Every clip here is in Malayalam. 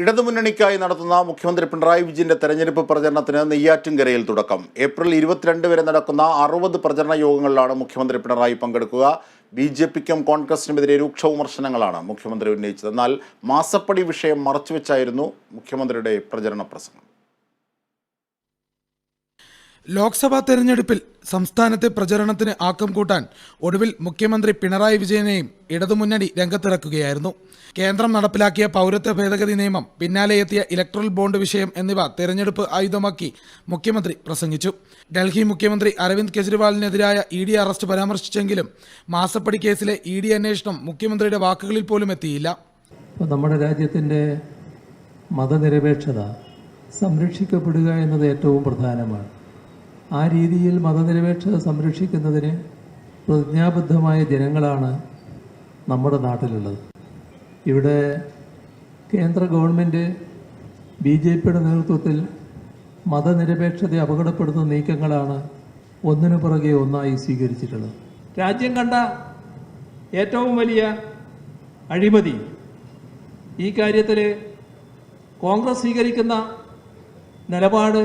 ഇടതുമുന്നണിക്കായി നടത്തുന്ന മുഖ്യമന്ത്രി പിണറായി വിജയന്റെ തെരഞ്ഞെടുപ്പ് പ്രചരണത്തിന് നെയ്യാറ്റിൻകരയിൽ തുടക്കം. ഏപ്രിൽ 22 വരെ നടക്കുന്ന 60 പ്രചരണ യോഗങ്ങളിലാണ് മുഖ്യമന്ത്രി പിണറായി പങ്കെടുക്കുക. ബി.ജെ.പിക്കും കോൺഗ്രസിനുമെതിരെ രൂക്ഷ വിമർശനങ്ങളാണ് മുഖ്യമന്ത്രി ഉന്നയിച്ചത്. എന്നാൽ മാസപ്പടി വിഷയം മറച്ചുവെച്ചായിരുന്നു മുഖ്യമന്ത്രിയുടെ പ്രചരണ പ്രസംഗം. ലോക്സഭാ തെരഞ്ഞെടുപ്പിൽ സംസ്ഥാനത്തെ പ്രചരണത്തിന് ആക്കം കൂട്ടാൻ ഒടുവിൽ മുഖ്യമന്ത്രി പിണറായി വിജയനെയും ഇടതുമുന്നണി രംഗത്തിറക്കുകയായിരുന്നു. കേന്ദ്രം നടപ്പിലാക്കിയ പൗരത്വ ഭേദഗതി നിയമം, പിന്നാലെ എത്തിയ ഇലക്ട്രൽ ബോണ്ട് വിഷയം എന്നിവ തെരഞ്ഞെടുപ്പ് ആയുധമാക്കി മുഖ്യമന്ത്രി പ്രസംഗിച്ചു. ഡൽഹി മുഖ്യമന്ത്രി അരവിന്ദ് കെജ്രിവാളിനെതിരായ ED അറസ്റ്റ് പരാമർശിച്ചെങ്കിലും മാസപ്പടി കേസിലെ ED അന്വേഷണം മുഖ്യമന്ത്രിയുടെ വാക്കുകളിൽ പോലും എത്തിയില്ല. നമ്മുടെ രാജ്യത്തിൻ്റെ മതനിരപേക്ഷത സംരക്ഷിക്കപ്പെടുക എന്നത് ഏറ്റവും പ്രധാനമാണ്. ആ രീതിയിൽ മതനിരപേക്ഷത സംരക്ഷിക്കുന്നതിന് പ്രതിജ്ഞാബദ്ധമായ ജനങ്ങളാണ് നമ്മുടെ നാട്ടിലുള്ളത്. ഇവിടെ കേന്ദ്ര ഗവൺമെൻറ് BJPയുടെ നേതൃത്വത്തിൽ മതനിരപേക്ഷതയെ അപകടപ്പെടുത്തുന്ന നീക്കങ്ങളാണ് ഒന്നിനു പുറകെ ഒന്നായി സ്വീകരിച്ചിട്ടുള്ളത്. രാജ്യം കണ്ട ഏറ്റവും വലിയ അഴിമതി ഈ കാര്യത്തിൽ കോൺഗ്രസ് സ്വീകരിക്കുന്ന നിലപാട്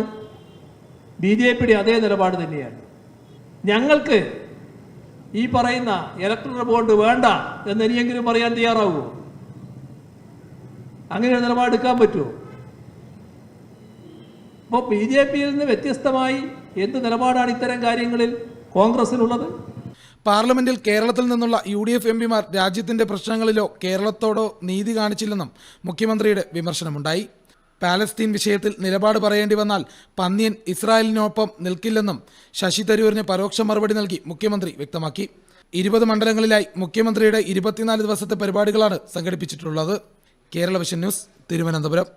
BJPയുടെ അതേ നിലപാട് തന്നെയാണ്. ഞങ്ങൾക്ക് ഈ പറയുന്ന ഇലക്ട്രൽ ബോണ്ട് വേണ്ട എന്ന് ഇനിയെങ്കിലും പറയാൻ തയ്യാറാവുമോ? അങ്ങനെ ഒരു നിലപാടെടുക്കാൻ പറ്റുമോ? അപ്പോൾ BJPയിൽ നിന്ന് വ്യത്യസ്തമായി എന്ത് നിലപാടാണ് ഇത്തരം കാര്യങ്ങളിൽ കോൺഗ്രസിനുള്ളത്? പാർലമെന്റിൽ കേരളത്തിൽ നിന്നുള്ള UDF MPമാർ രാജ്യത്തിന്റെ പ്രശ്നങ്ങളിലോ കേരളത്തോടോ നീതി കാണിച്ചില്ലെന്നും മുഖ്യമന്ത്രിയുടെ വിമർശനമുണ്ടായി. പാലസ്തീൻ വിഷയത്തിൽ നിലപാട് പറയേണ്ടി വന്നാൽ പന്ന്യൻ ഇസ്രായേലിനൊപ്പം നിൽക്കില്ലെന്നും ശശി തരൂരിന് പരോക്ഷ മറുപടി നൽകി മുഖ്യമന്ത്രി വ്യക്തമാക്കി. 20 മണ്ഡലങ്ങളിലായി മുഖ്യമന്ത്രിയുടെ 24 ദിവസത്തെ പരിപാടികളാണ് സംഘടിപ്പിച്ചിട്ടുള്ളത്. Kerala vision news, Thiruvananthapuram.